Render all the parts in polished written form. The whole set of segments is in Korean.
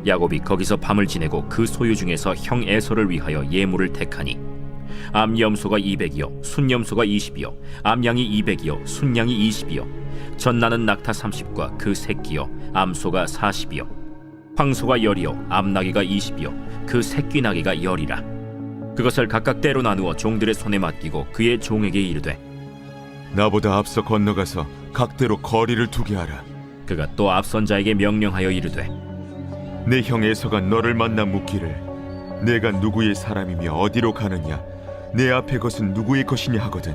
야곱이 거기서 밤을 지내고 그 소유 중에서 형 에서를 위하여 예물을 택하니 암염소가 200이요 순염소가 20이요 암양이 200이요 순양이 20이요 전나는 낙타 30과 그 새끼요 암소가 40이요 황소가 10이요 암나귀가 20이요 그 새끼 나귀가 10이라. 그것을 각각 때로 나누어 종들의 손에 맡기고 그의 종에게 이르되 나보다 앞서 건너가서 각대로 거리를 두게 하라. 그가 또 앞선 자에게 명령하여 이르되 내 형 에서가 너를 만나 묻기를 내가 누구의 사람이며 어디로 가느냐 내 앞에 것은 누구의 것이냐 하거든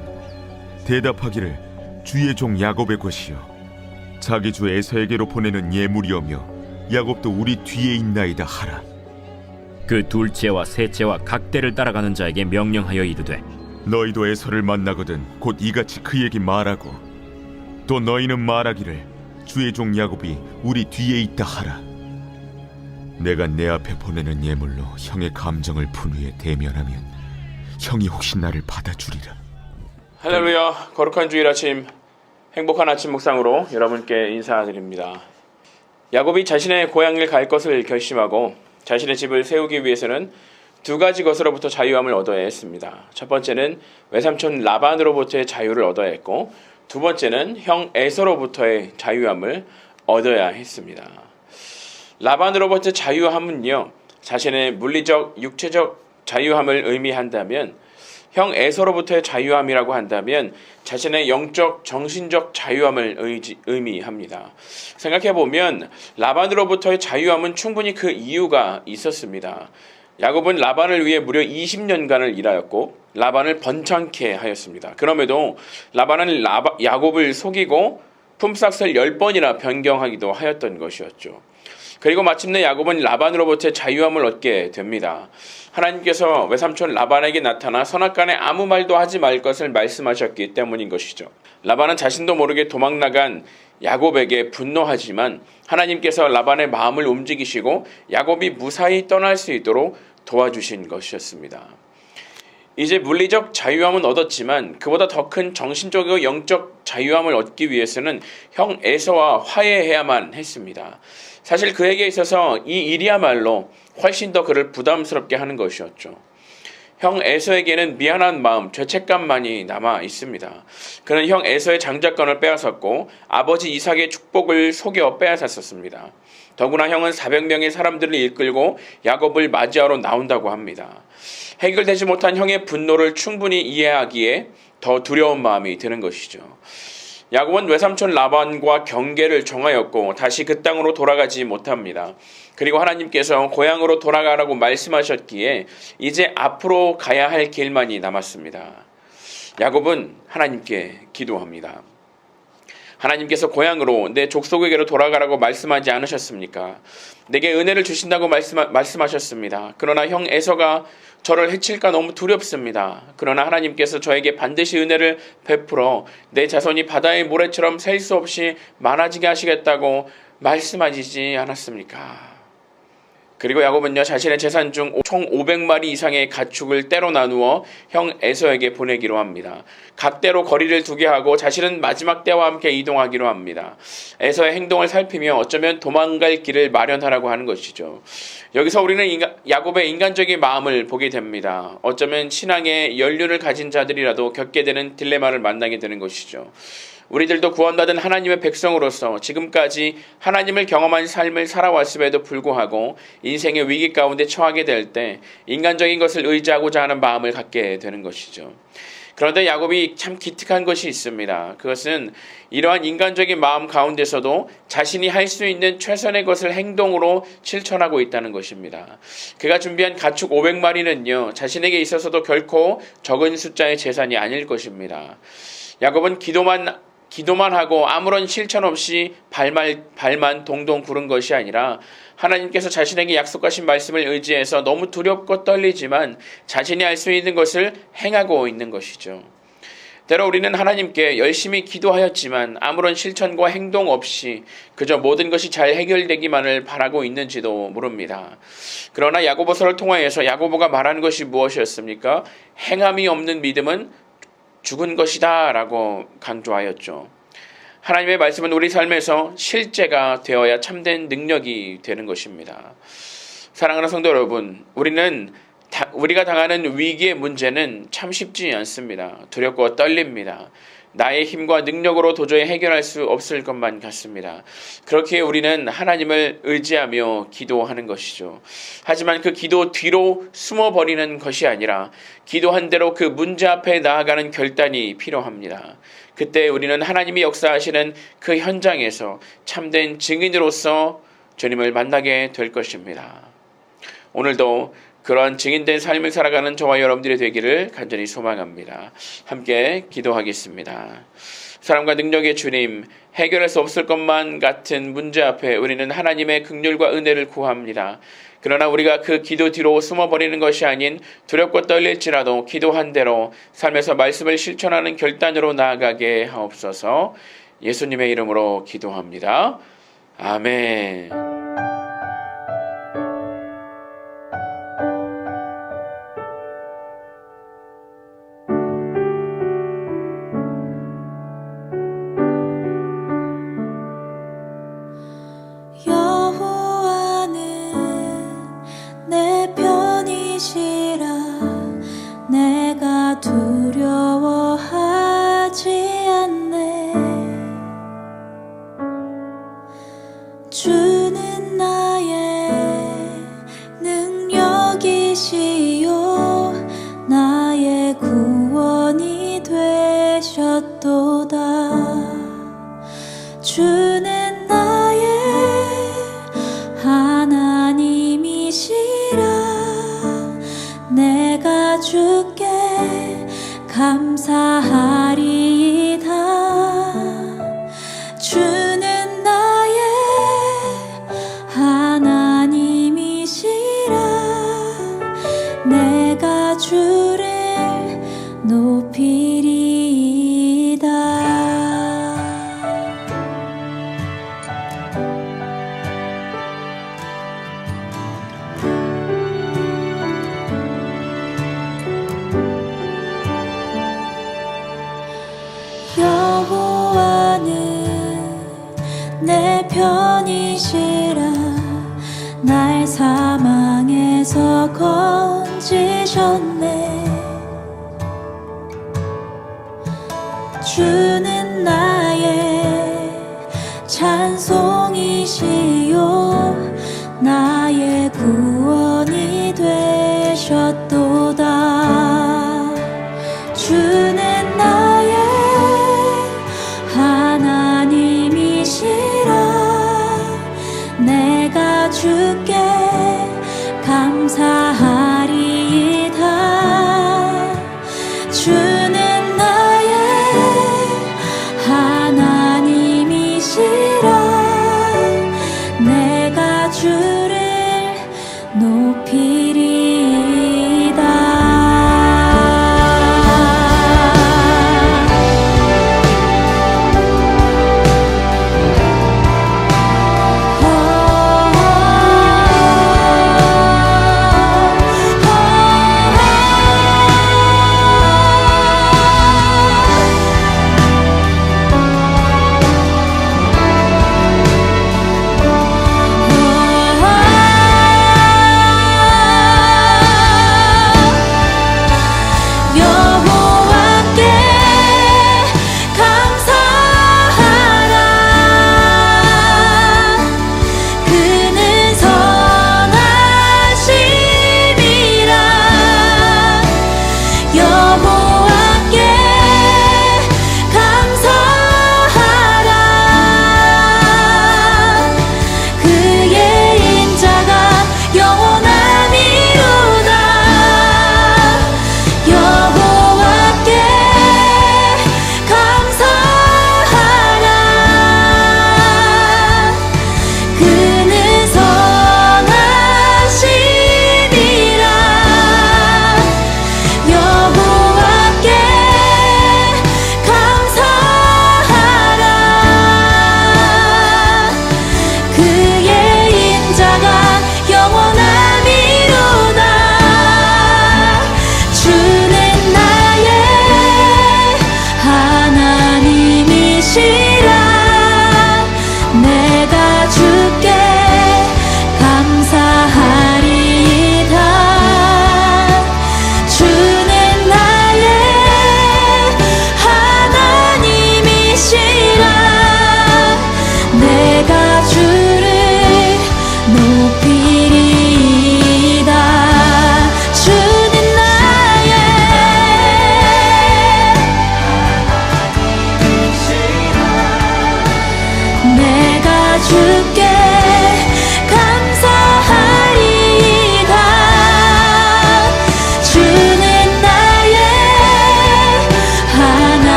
대답하기를 주의 종 야곱의 것이요 자기 주 에서에게로 보내는 예물이오며 야곱도 우리 뒤에 있나이다 하라. 그 둘째와 셋째와 각대를 따라가는 자에게 명령하여 이르되 너희도 에서를 만나거든 곧 이같이 그에게 말하고 또 너희는 말하기를 주의 종 야곱이 우리 뒤에 있다 하라. 내가 내 앞에 보내는 예물로 형의 감정을 푼 후에 대면하면 형이 혹시 나를 받아주리라. 할렐루야. 거룩한 주일 아침, 행복한 아침 묵상으로 여러분께 인사드립니다. 야곱이 자신의 고향을 갈 것을 결심하고 자신의 집을 세우기 위해서는 두 가지 것으로부터 자유함을 얻어야 했습니다. 첫 번째는 외삼촌 라반으로부터의 자유를 얻어야 했고, 두 번째는 형 에서로부터의 자유함을 얻어야 했습니다. 라반으로부터 자유함은요, 자신의 물리적, 육체적 자유함을 의미한다면, 형 에서로부터의 자유함이라고 한다면 자신의 영적, 정신적 자유함을 의미합니다. 생각해보면 라반으로부터의 자유함은 충분히 그 이유가 있었습니다. 야곱은 라반을 위해 무려 20년간을 일하였고 라반을 번창케 하였습니다. 그럼에도 라반은 야곱을 속이고 품삯을 10번이나 변경하기도 하였던 것이었죠. 그리고 마침내 야곱은 라반으로부터 자유함을 얻게 됩니다. 하나님께서 외삼촌 라반에게 나타나 선악간에 아무 말도 하지 말 것을 말씀하셨기 때문인 것이죠. 라반은 자신도 모르게 도망나간 야곱에게 분노하지만 하나님께서 라반의 마음을 움직이시고 야곱이 무사히 떠날 수 있도록 도와주신 것이었습니다. 이제 물리적 자유함은 얻었지만 그보다 더 큰 정신적이고 영적 자유함을 얻기 위해서는 형 에서와 화해해야만 했습니다. 사실 그에게 있어서 이 일이야말로 훨씬 더 그를 부담스럽게 하는 것이었죠. 형 에서에게는 미안한 마음, 죄책감만이 남아 있습니다. 그는 형 에서의 장자권을 빼앗았고 아버지 이삭의 축복을 속여 빼앗았었습니다. 더구나 형은 400명의 사람들을 이끌고 야곱을 맞이하러 나온다고 합니다. 해결되지 못한 형의 분노를 충분히 이해하기에 더 두려운 마음이 드는 것이죠. 야곱은 외삼촌 라반과 경계를 정하였고 다시 그 땅으로 돌아가지 못합니다. 그리고 하나님께서 고향으로 돌아가라고 말씀하셨기에 이제 앞으로 가야 할 길만이 남았습니다. 야곱은 하나님께 기도합니다. 하나님께서 고향으로 내 족속에게로 돌아가라고 말씀하지 않으셨습니까? 내게 은혜를 주신다고 말씀하셨습니다. 그러나 형 에서가 저를 해칠까 너무 두렵습니다. 그러나 하나님께서 저에게 반드시 은혜를 베풀어 내 자손이 바다의 모래처럼 셀 수 없이 많아지게 하시겠다고 말씀하시지 않았습니까? 그리고 야곱은요, 자신의 재산 중 총 500마리 이상의 가축을 때로 나누어 형 에서에게 보내기로 합니다. 각대로 거리를 두게 하고 자신은 마지막 때와 함께 이동하기로 합니다. 에서의 행동을 살피며 어쩌면 도망갈 길을 마련하라고 하는 것이죠. 여기서 우리는 야곱의 인간적인 마음을 보게 됩니다. 어쩌면 신앙의 연륜을 가진 자들이라도 겪게 되는 딜레마를 만나게 되는 것이죠. 우리들도 구원받은 하나님의 백성으로서 지금까지 하나님을 경험한 삶을 살아왔음에도 불구하고 인생의 위기 가운데 처하게 될 때 인간적인 것을 의지하고자 하는 마음을 갖게 되는 것이죠. 그런데 야곱이 참 기특한 것이 있습니다. 그것은 이러한 인간적인 마음 가운데서도 자신이 할 수 있는 최선의 것을 행동으로 실천하고 있다는 것입니다. 그가 준비한 가축 500마리는요, 자신에게 있어서도 결코 적은 숫자의 재산이 아닐 것입니다. 야곱은 기도만 하고 아무런 실천 없이 발만 동동 구른 것이 아니라 하나님께서 자신에게 약속하신 말씀을 의지해서 너무 두렵고 떨리지만 자신이 할 수 있는 것을 행하고 있는 것이죠. 때로 우리는 하나님께 열심히 기도하였지만 아무런 실천과 행동 없이 그저 모든 것이 잘 해결되기만을 바라고 있는지도 모릅니다. 그러나 야고보서를 통하여서 야고보가 말하는 것이 무엇이었습니까? 행함이 없는 믿음은 죽은 것이다 라고 강조하였죠. 하나님의 말씀은 우리 삶에서 실제가 되어야 참된 능력이 되는 것입니다. 사랑하는 성도 여러분, 우리가 당하는 위기의 문제는 참 쉽지 않습니다. 두렵고 떨립니다. 나의 힘과 능력으로 도저히 해결할 수 없을 것만 같습니다. 그렇기에 우리는 하나님을 의지하며 기도하는 것이죠. 하지만 그 기도 뒤로 숨어버리는 것이 아니라 기도한 대로 그 문제 앞에 나아가는 결단이 필요합니다. 그때 우리는 하나님이 역사하시는 그 현장에서 참된 증인으로서 주님을 만나게 될 것입니다. 오늘도 그러한 증인된 삶을 살아가는 저와 여러분들이 되기를 간절히 소망합니다. 함께 기도하겠습니다. 사랑과 능력의 주님, 해결할 수 없을 것만 같은 문제 앞에 우리는 하나님의 긍휼과 은혜를 구합니다. 그러나 우리가 그 기도 뒤로 숨어버리는 것이 아닌 두렵고 떨릴지라도 기도한 대로 삶에서 말씀을 실천하는 결단으로 나아가게 하옵소서. 예수님의 이름으로 기도합니다. 아멘. 두려워하지 않네. 주는 나의 능력이시요 나의 구원이 되셨도다. 주는 나의 하나님이시라. 내가 주께 감사하리이다. 주는 나의 하나님이시라. 내가 주를 높이리이다. 여호와는 내 편이시라. 날 사망에서 건지셨네. 주는 나의 찬송이시요 나의 구원이 되셨도다. 주는 나의 하나님이시라. 내가 주께